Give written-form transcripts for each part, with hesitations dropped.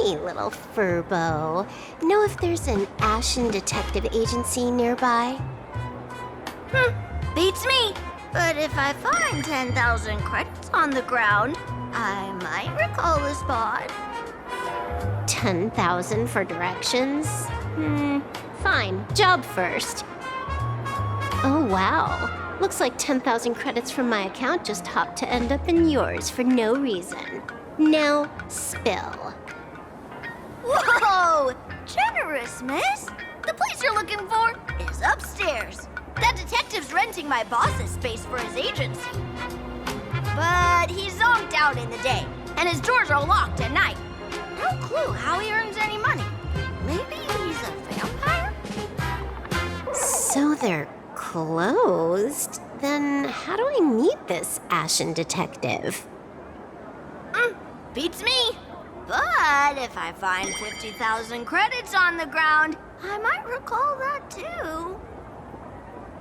Hey, little furbo. Know if there's an Ashen Detective Agency nearby? Beats me. But if I find 10,000 credits on the ground, I might recall a spot. 10,000 for directions? Fine. Job first. Oh, wow. Looks like 10,000 credits from my account just hopped to end up in yours for no reason. Now, spill. Whoa! Generous, miss. The place you're looking for is upstairs. That detective's renting my boss's space for his agency. But he's zonked out in the day, and his doors are locked at night. No clue how he earns any money. Maybe he's a vampire? So they're closed? Then how do I meet this Ashen Detective? Beats me. But if I find 50,000 credits on the ground, I might recall that too.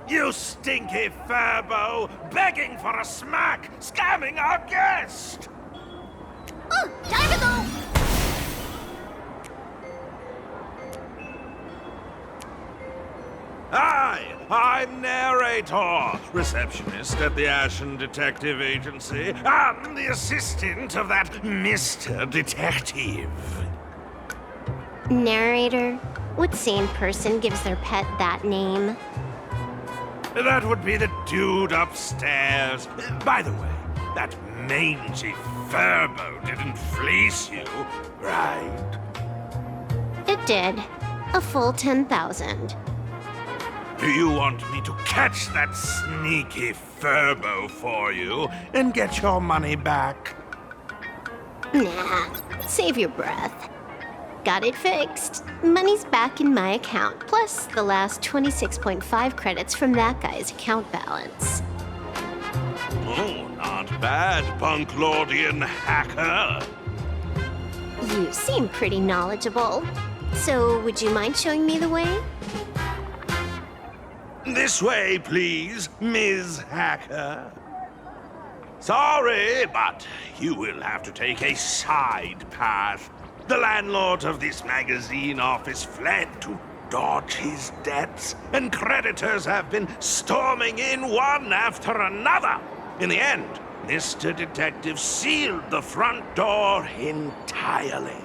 You stinky furbo! Begging for a smack! Scamming our guest! Time to go! Hi, I'm Narrator, receptionist at the Ashen Detective Agency. I'm the assistant of that Mr. Detective. Narrator? What sane person gives their pet that name? That would be the dude upstairs. By the way, that mangy furbo didn't fleece you, right? It did. A full 10,000. Do you want me to catch that sneaky furbo for you and get your money back? Nah, save your breath. Got it fixed. Money's back in my account, plus the last 26.5 credits from that guy's account balance. Oh, not bad, Punklordian hacker. You seem pretty knowledgeable. So, would you mind showing me the way? This way, please, Ms. Hacker. Sorry, but you will have to take a side path. The landlord of this magazine office fled to dodge his debts, and creditors have been storming in one after another. In the end, Mr. Detective sealed the front door entirely.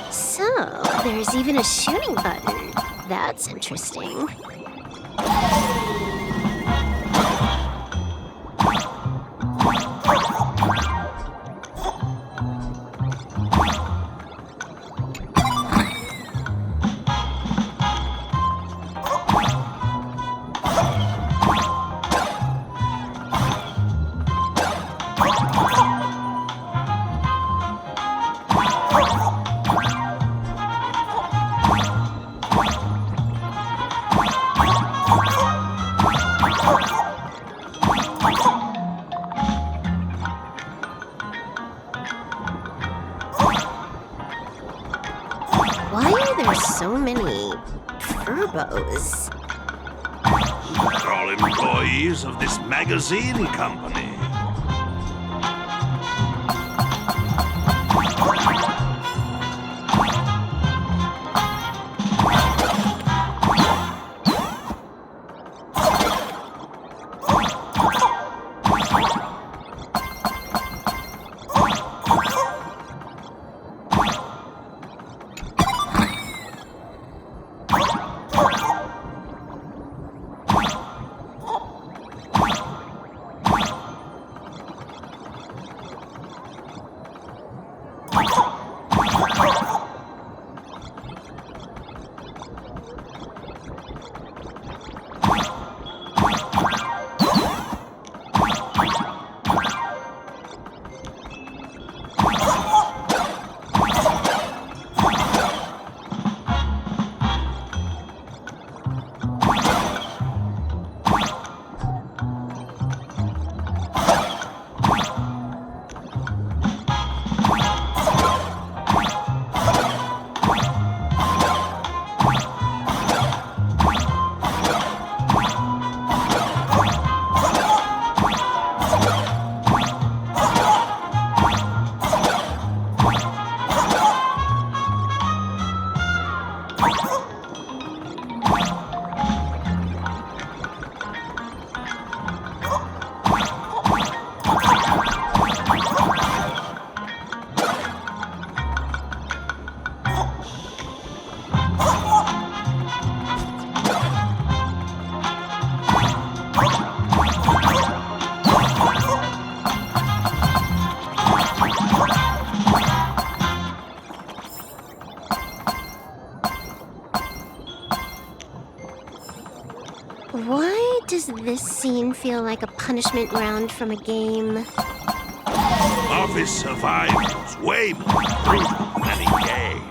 So, there's even a shooting button. That's interesting. Why are there so many furbos? They're all employees of this magazine company. Why does this scene feel like a punishment round from a game? Office survival's way more brutal than a game.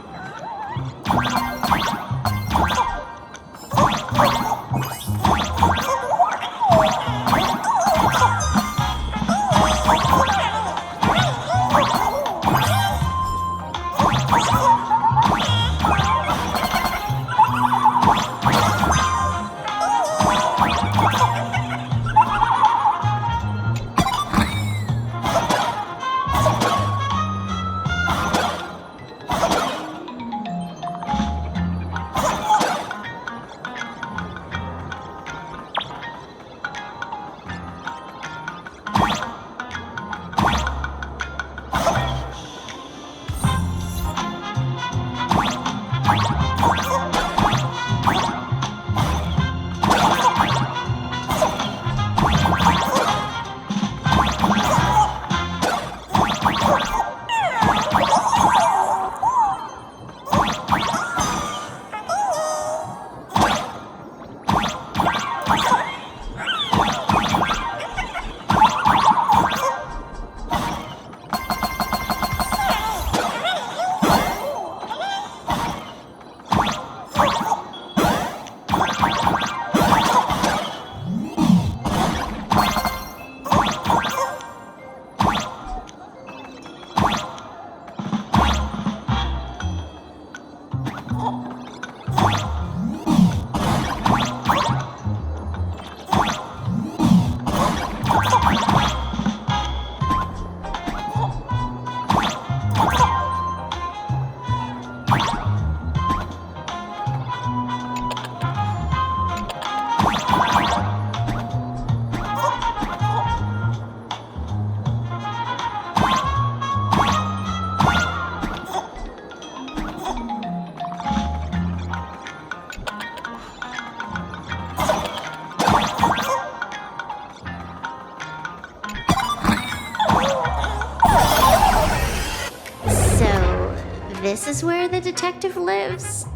This is where the detective lives?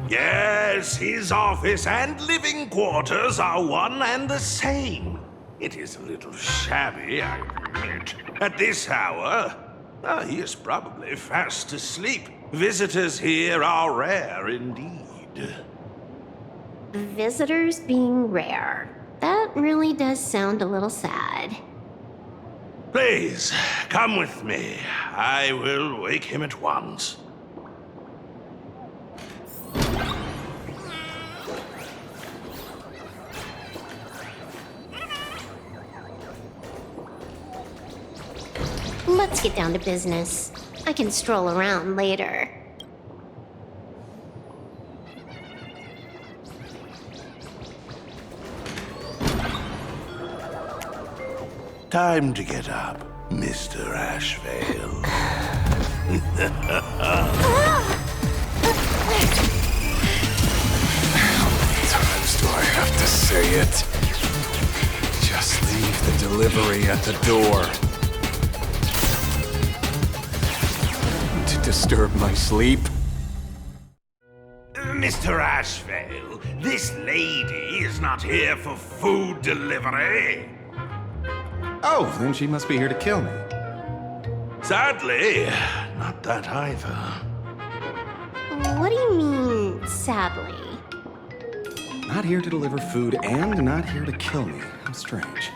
Yes, his office and living quarters are one and the same. It is a little shabby, I admit. At this hour, he is probably fast asleep. Visitors here are rare indeed. Visitors being rare. That really does sound a little sad. Please, come with me. I will wake him at once. Let's get down to business. I can stroll around later. Time to get up, Mr. Ashvale. Times do I have to say it? Just leave the delivery at the door. To disturb my sleep? Mr. Ashvale, this lady is not here for food delivery. Oh, then she must be here to kill me. Sadly, not that either. What do you mean, sadly? Not here to deliver food and not here to kill me. How strange.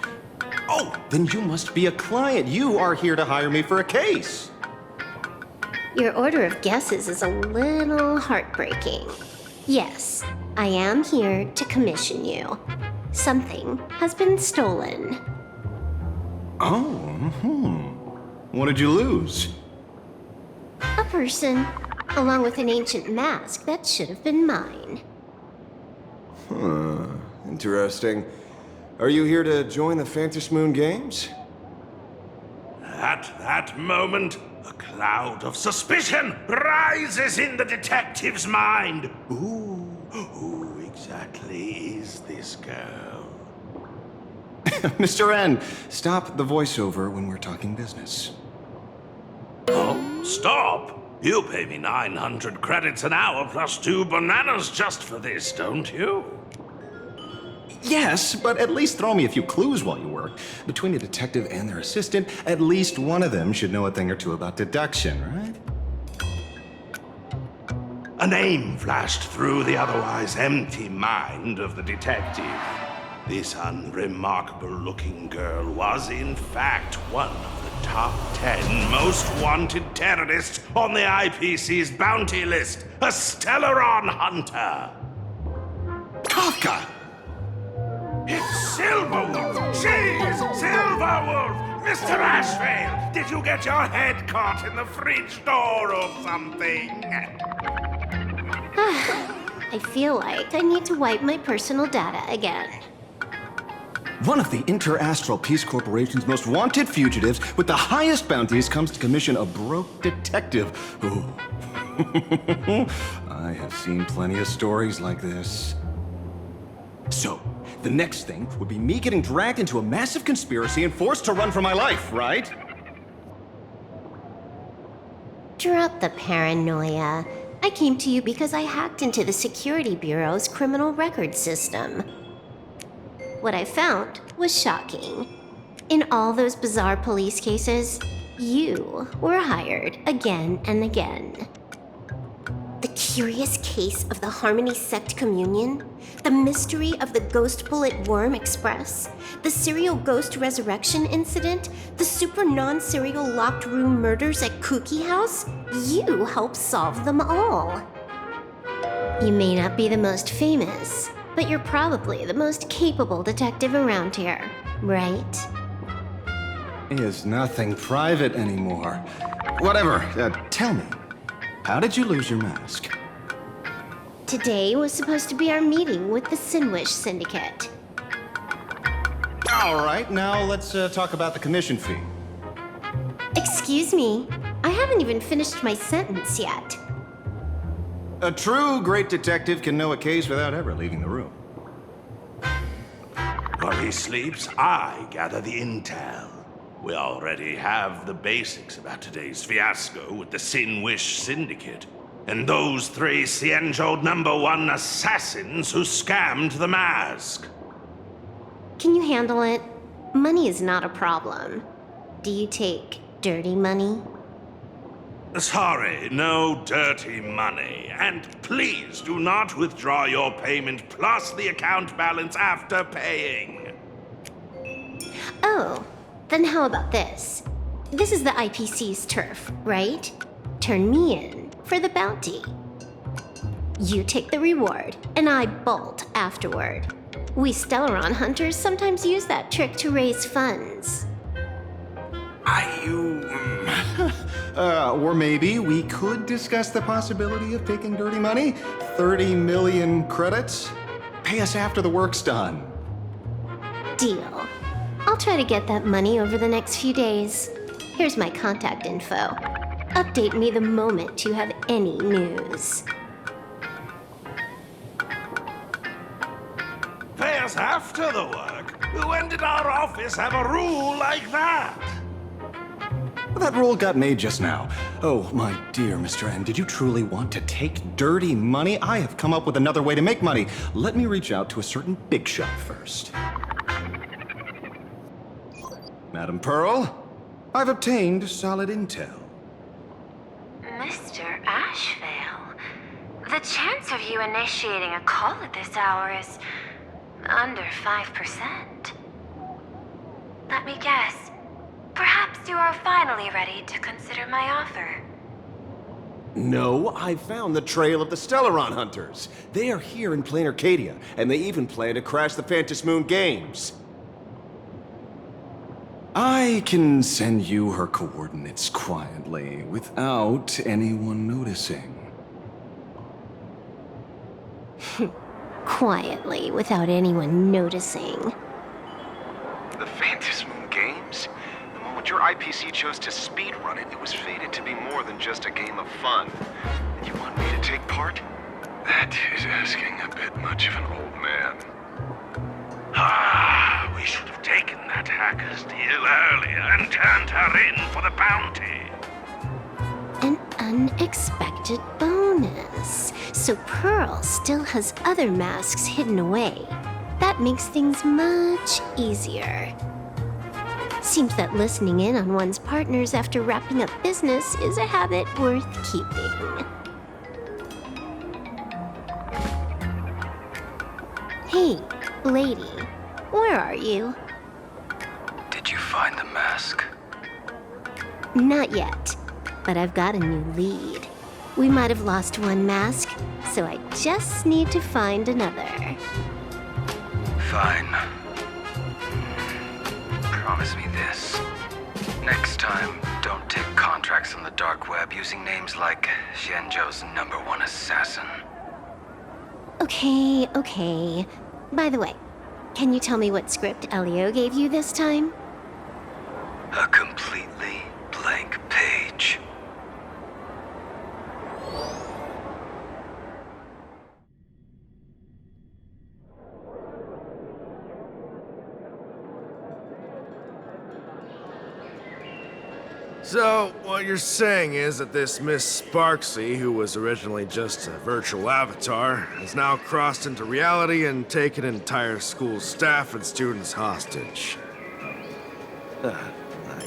Oh, Then you must be a client. You are here to hire me for a case. Your order of guesses is a little heartbreaking. Yes, I am here to commission you. Something has been stolen. Oh, What did you lose? A person. along with an ancient mask that should have been mine. Interesting. Are you here to join the Phantasmoon Games? At that moment, a cloud of suspicion rises in the detective's mind. Who exactly is this girl? Mr. N, stop the voiceover when we're talking business. Oh, stop! You pay me 900 credits an hour plus 2 bananas just for this, don't you? Yes, but at least throw me a few clues while you work. Between the detective and their assistant, at least one of them should know a thing or two about deduction, right? A name flashed through the otherwise empty mind of the detective. This unremarkable-looking girl was, in fact, one of the top 10 most wanted terrorists on the IPC's bounty list, a Stellaron hunter. Kafka! It's Silverwolf! She's Silverwolf! Mr. Ashvale, did you get your head caught in the fridge door or something? I feel like I need to wipe my personal data again. One of the Interastral Peace Corporation's most wanted fugitives with the highest bounties comes to commission a broke detective. Ooh. I have seen plenty of stories like this. So, the next thing would be me getting dragged into a massive conspiracy and forced to run for my life, right? Drop the paranoia. I came to you because I hacked into the Security Bureau's criminal record system. What I found was shocking. In all those bizarre police cases, you were hired again and again. The curious case of the Harmony Sect Communion, the mystery of the Ghost Bullet Worm Express, the serial ghost resurrection incident, the super non-serial locked room murders at Kooky House, you helped solve them all. You may not be the most famous, but you're probably the most capable detective around here, right? Is nothing private anymore. Whatever, tell me, how did you lose your mask? Today was supposed to be our meeting with the Sinwish Syndicate. All right, now let's talk about the commission fee. Excuse me, I haven't even finished my sentence yet. A true great detective can know a case without ever leaving the room. While he sleeps, I gather the intel. We already have the basics about today's fiasco with the Sinwish Syndicate, and those 3 Cienjo #1 assassins who scammed the mask. Can you handle it? Money is not a problem. Do you take dirty money? Sorry, no dirty money. And please do not withdraw your payment plus the account balance after paying. Oh, then how about this? This is the IPC's turf, right? Turn me in for the bounty. You take the reward, and I bolt afterward. We Stellaron hunters sometimes use that trick to raise funds. Or maybe we could discuss the possibility of taking dirty money? 30 million credits? Pay us after the work's done. Deal. I'll try to get that money over the next few days. Here's my contact info. Update me the moment you have any news. Pay us after the work? When did our office have a rule like that? That rule got made just now. Oh, my dear Mr. N, did you truly want to take dirty money? I have come up with another way to make money. Let me reach out to a certain big shot first. Madam Pearl, I've obtained solid intel. Mr. Ashvale, the chance of you initiating a call at this hour is under 5%. Let me guess. Perhaps you are finally ready to consider my offer. No, I found the trail of the Stellaron hunters. They are here in Planarcadia, and they even plan to crash the Phantasmoon Games. I can send you her coordinates quietly, without anyone noticing. Quietly, without anyone noticing. The Phantasmoon Games? The moment your IPC chose to speedrun it, it was fated to be more than just a game of fun. And you want me to take part? That is asking a bit much of an old man. Ah, we should have taken that hacker's deal earlier and turned her in for the bounty. An unexpected bonus. So Pearl still has other masks hidden away. That makes things much easier. Seems that listening in on one's partners after wrapping up business is a habit worth keeping. Hey, lady, where are you? Did you find the mask? Not yet, but I've got a new lead. We might have lost one mask, so I just need to find another. Fine. Promise me this. Next time, don't take contracts on the dark web using names like Xianzhou's #1 assassin. Okay. By the way, can you tell me what script Elio gave you this time? A completely blank page. So, what you're saying is that this Miss Sparksy, who was originally just a virtual avatar, has now crossed into reality and taken an entire school staff and students hostage. I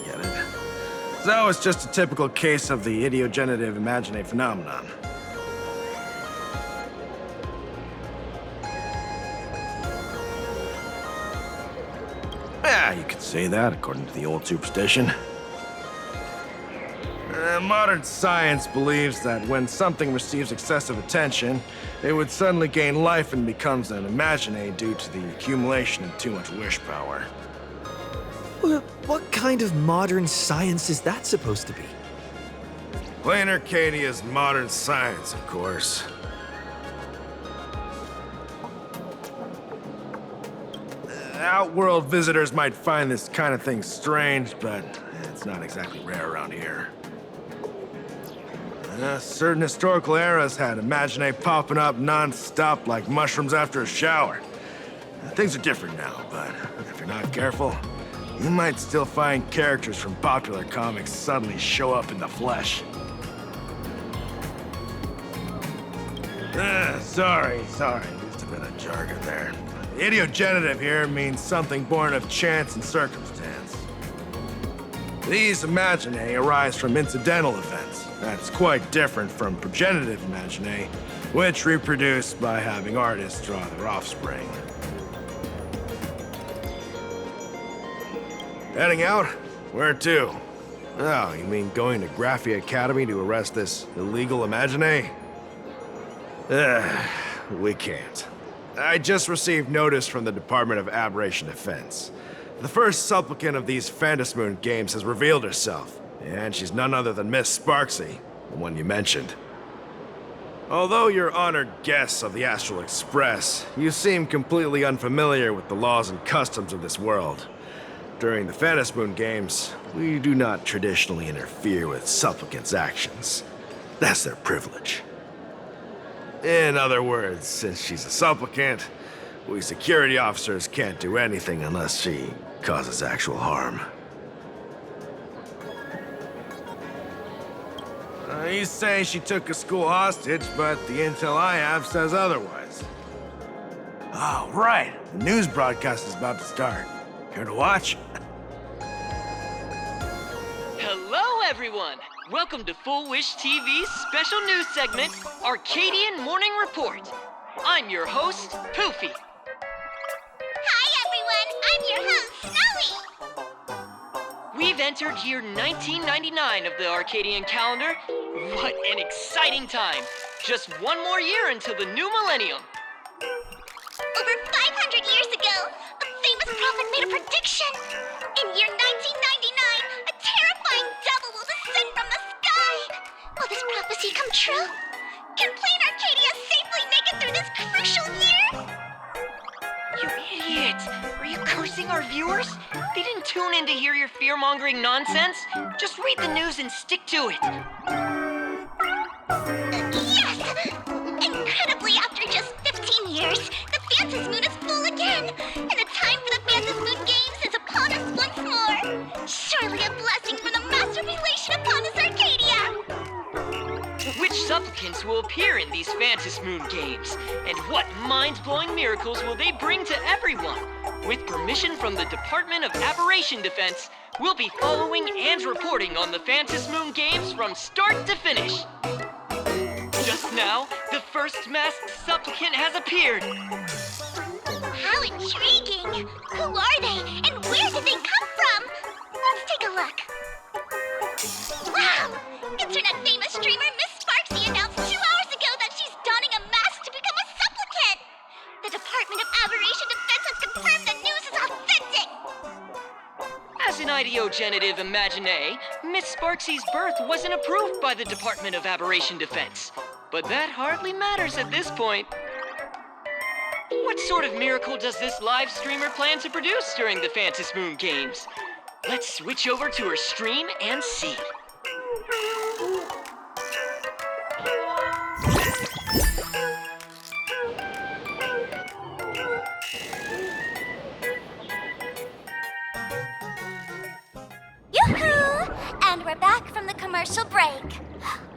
get it. So it's just a typical case of the idiogenerative imagine phenomenon. Yeah, you could say that according to the old superstition. Modern science believes that when something receives excessive attention, it would suddenly gain life and becomes an imagine due to the accumulation of too much wish power. Well, what kind of modern science is that supposed to be? Planarcadia is modern science, of course. Outworld visitors might find this kind of thing strange, but it's not exactly rare around here. Certain historical eras had imagine popping up non-stop like mushrooms after a shower. Things are different now, but if you're not careful, you might still find characters from popular comics suddenly show up in the flesh. Sorry, used a bit of jargon there. Idiogenerative here means something born of chance and circumstance. These imagine arise from incidental events. That's quite different from progenitive imagine, which reproduce by having artists draw their offspring. Heading out? Where to? Oh, you mean going to Graphia Academy to arrest this illegal imagine? We can't. I just received notice from the Department of Aberration Defense. The first supplicant of these Phantasmoon Games has revealed herself, and she's none other than Miss Sparksy, the one you mentioned. Although you're honored guests of the Astral Express, you seem completely unfamiliar with the laws and customs of this world. During the Phantasmoon Games, we do not traditionally interfere with supplicants' actions. That's their privilege. In other words, since she's a supplicant, we security officers can't do anything unless she causes actual harm. You say she took a school hostage, but the intel I have says otherwise. Oh, right. The news broadcast is about to start. Care to watch? Hello, everyone! Welcome to Full Wish TV's special news segment, Arcadian Morning Report. I'm your host, Poofy. Hi, everyone. I'm your host, Snowy. We've entered year 1999 of the Arcadian calendar. What an exciting time! Just one more year until the new millennium. Over 500 years ago, a famous this prophet made a prediction. In year 1999, a terrifying devil will descend from the sky. Will this prophecy come true? Can Planarcadia safely make it through this crucial year? You idiot! Are you cursing our viewers? They didn't tune in to hear your fear-mongering nonsense. Just read the news and stick to it. Yes! Incredibly, after just 15 years, the Phantom Moon is full again, and the time for the Phantom Moon Games is upon us once more. Surely a blessing from the Master Relation upon us, Arcadia! Which supplicants will appear in these Phantom Moon games? And what mind-blowing miracles will they bring to everyone? With permission from the Department of Aberration Defense, we'll be following and reporting on the Phantom Moon games from start to finish. Just now, the first masked supplicant has appeared. How intriguing! Who are they, and where did they come from? Let's take a look. Wow! Internet-famous streamer Miss Sparksy announced 2 hours ago that she's donning a mask to become a supplicant! The Department of Aberration Defense has confirmed the news is authentic! As an ideogenitive imagine, Miss Sparksy's birth wasn't approved by the Department of Aberration Defense. But that hardly matters at this point. What sort of miracle does this live streamer plan to produce during the Phantom Moon games? Let's switch over to her stream and see. Yoo-hoo! And we're back from the commercial break.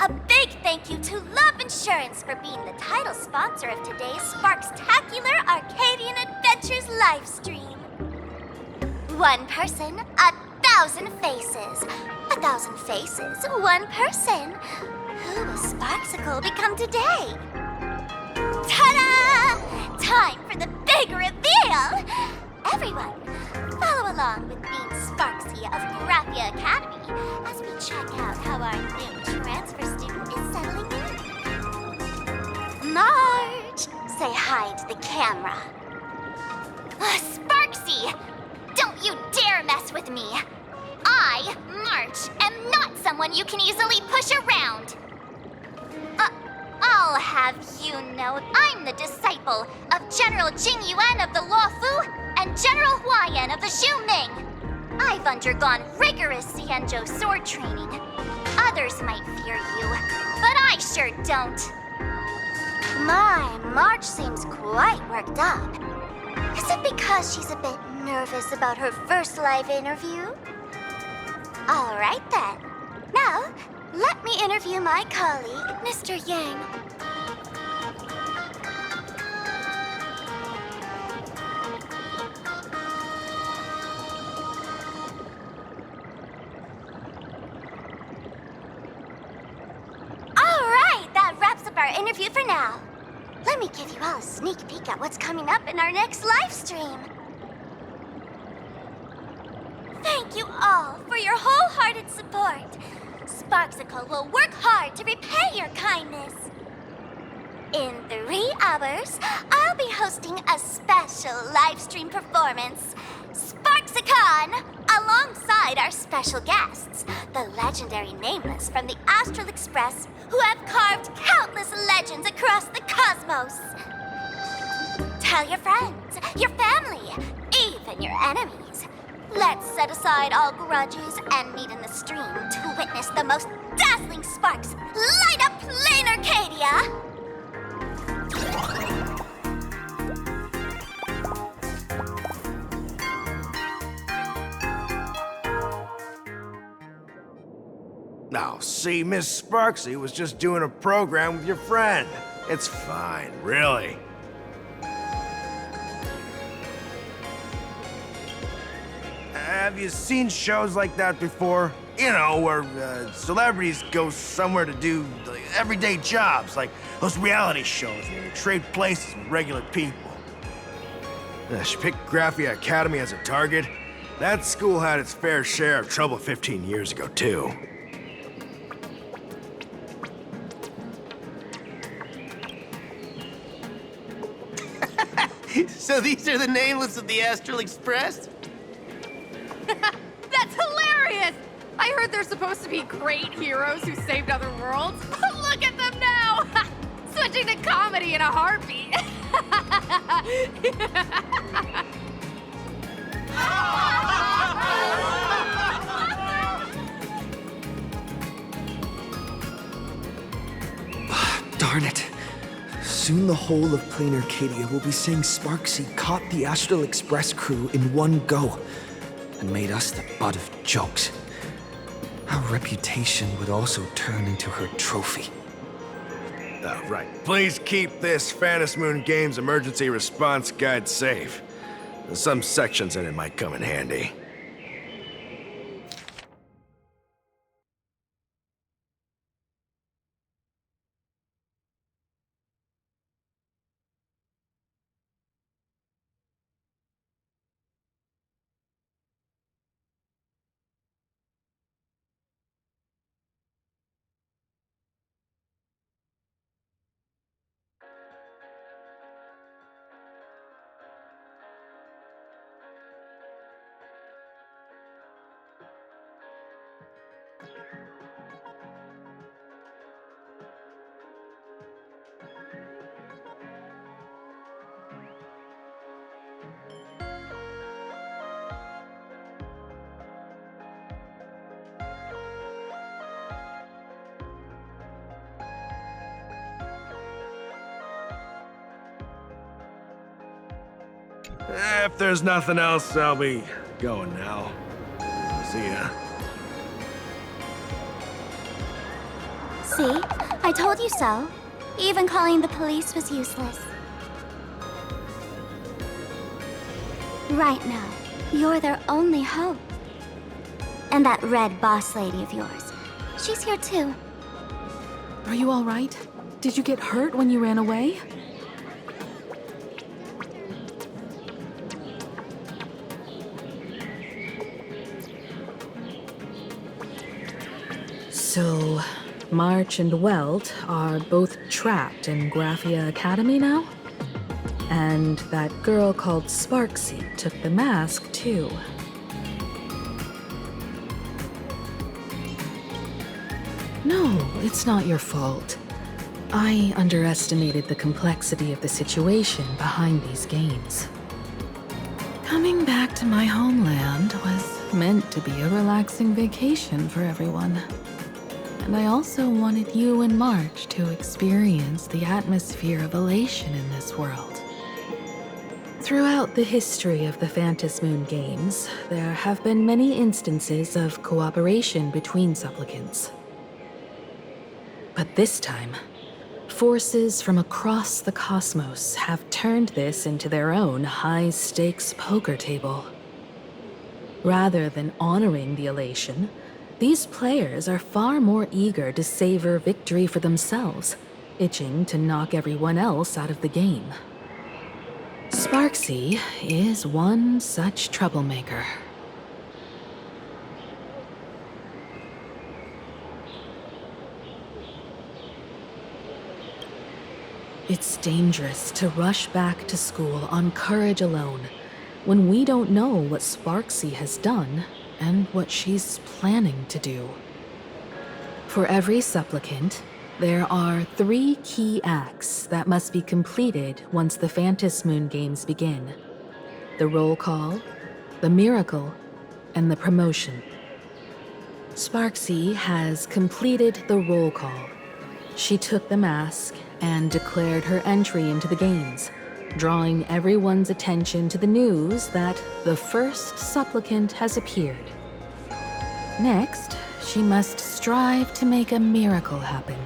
A big thank you to Love Insurance for being the title sponsor of today's Sparkstacular Arcadian Adventures live stream. One person, 1,000 faces. 1,000 faces, one person. Who will Sparksicle become today? Ta-da! Time for the big reveal! Everyone, follow along with Bean Sparksy of Graphia Academy as we check out how our new transfer student is settling in. Marge, say hi to the camera. Sparksy, don't you dare mess with me. I, March, am not someone you can easily push around. I'll have you know I'm the disciple of General Jing Yuan of the Luofu and General Huayan of the Xu Ming. I've undergone rigorous Xianzhou sword training. Others might fear you, but I sure don't. My March seems quite worked up. Is it because she's a bit nervous about her first live interview? All right then. Now, let me interview my colleague, Mr. Yang. All right, that wraps up our interview for now. Let me give you all a sneak peek at what's coming up in our next live stream. Thank you all for your wholehearted support. Sparksicle will work hard to repay your kindness. In 3 hours, I'll be hosting a special live stream performance, Sparksicon, alongside our special guests, the legendary Nameless from the Astral Express, who have carved countless legends across the cosmos. Tell your friends, your family, even your enemies. Let's set aside all grudges and meet in the stream to witness the most dazzling sparks light up Planarcadia! Now, see, Miss Sparksy was just doing a program with your friend. It's fine, really. Have you seen shows like that before? You know, where celebrities go somewhere to do everyday jobs, like those reality shows where they trade places with regular people. She picked Graphia Academy as a target. That school had its fair share of trouble 15 years ago, too. So these are the nameless of the Astral Express? That's hilarious! I heard they're supposed to be great heroes who saved other worlds. Look at them now! Switching to comedy in a heartbeat. Darn it. Soon the whole of Planarcadia will be saying Sparksy caught the Astral Express crew in one go and made us the butt of jokes. Our reputation would also turn into her trophy. Oh, right. Please keep this Moon Games emergency response guide safe. Some sections in it might come in handy. If there's nothing else, I'll be going now. See ya. See? I told you so. Even calling the police was useless. Right now, you're their only hope. And that red boss lady of yours. She's here too. Are you all right? Did you get hurt when you ran away? So, March and Welt are both trapped in Graphia Academy now? And that girl called Sparksy took the mask, too. No, it's not your fault. I underestimated the complexity of the situation behind these games. Coming back to my homeland was meant to be a relaxing vacation for everyone. And I also wanted you and March to experience the atmosphere of elation in this world. Throughout the history of the Moon Games, there have been many instances of cooperation between supplicants. But this time, forces from across the cosmos have turned this into their own high-stakes poker table. Rather than honoring the elation, these players are far more eager to savor victory for themselves, itching to knock everyone else out of the game. Sparksy is one such troublemaker. It's dangerous to rush back to school on courage alone when we don't know what Sparksy has done and what she's planning to do. For every supplicant, there are 3 key acts that must be completed once the Moon Games begin. The roll call, the miracle, and the promotion. Sparksy has completed the roll call. She took the mask and declared her entry into the games, drawing everyone's attention to the news that the first supplicant has appeared. Next, she must strive to make a miracle happen,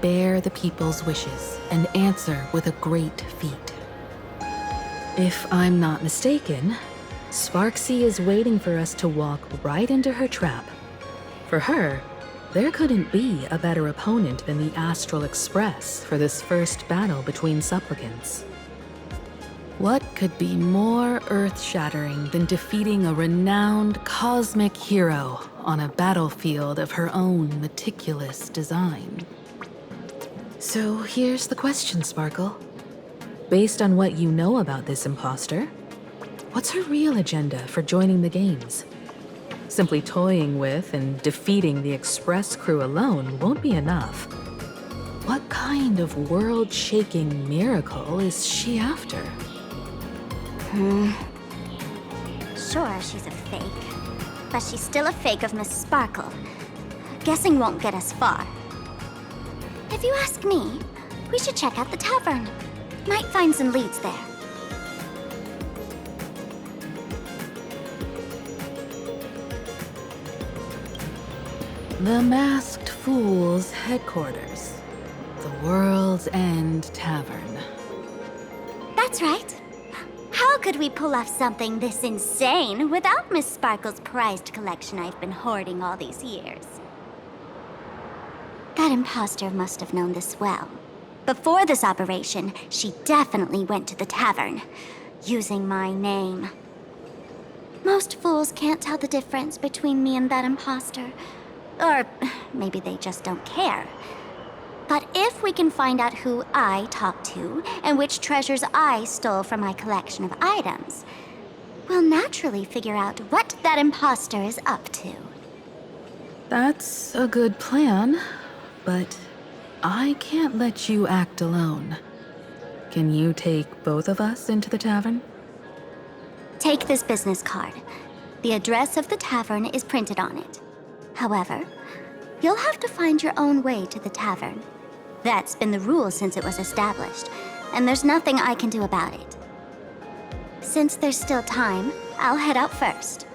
bear the people's wishes, and answer with a great feat. If I'm not mistaken, Sparksy is waiting for us to walk right into her trap. For her, there couldn't be a better opponent than the Astral Express for this first battle between supplicants. What could be more earth-shattering than defeating a renowned cosmic hero on a battlefield of her own meticulous design? So here's the question, Sparkle. Based on what you know about this imposter, what's her real agenda for joining the games? Simply toying with and defeating the Express crew alone won't be enough. What kind of world-shaking miracle is she after? Sure, she's a fake. But she's still a fake of Miss Sparkle. Guessing won't get us far. If you ask me, we should check out the tavern. Might find some leads there. The Masked Fool's headquarters. The World's End Tavern. That's right. How could we pull off something this insane without Miss Sparkle's prized collection I've been hoarding all these years? That imposter must have known this well. Before this operation, she definitely went to the tavern, using my name. Most fools can't tell the difference between me and that imposter. Or maybe they just don't care. But if we can find out who I talked to and which treasures I stole from my collection of items, we'll naturally figure out what that imposter is up to. That's a good plan, but I can't let you act alone. Can you take both of us into the tavern? Take this business card. The address of the tavern is printed on it. However, you'll have to find your own way to the tavern. That's been the rule since it was established, and there's nothing I can do about it. Since there's still time, I'll head out first.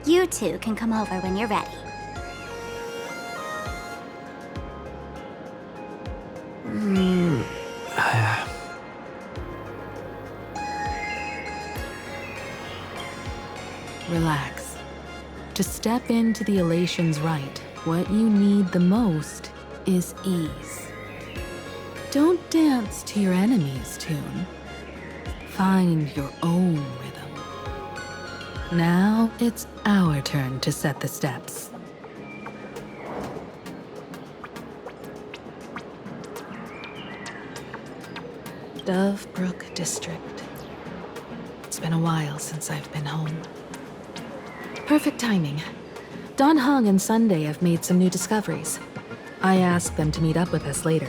You two can come over when you're ready. Relax. To step into the elation's right, what you need the most is ease. Don't dance to your enemy's tune. Find your own rhythm. Now it's our turn to set the steps. Dovebrook District. It's been a while since I've been home. Perfect timing. Don Hung and Sunday have made some new discoveries. I asked them to meet up with us later.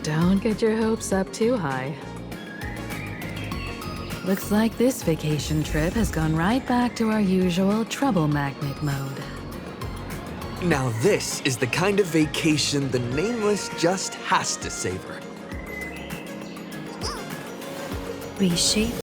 Don't get your hopes up too high. Looks like this vacation trip has gone right back to our usual trouble magnet mode. Now this is the kind of vacation the Nameless just has to savor. Reshape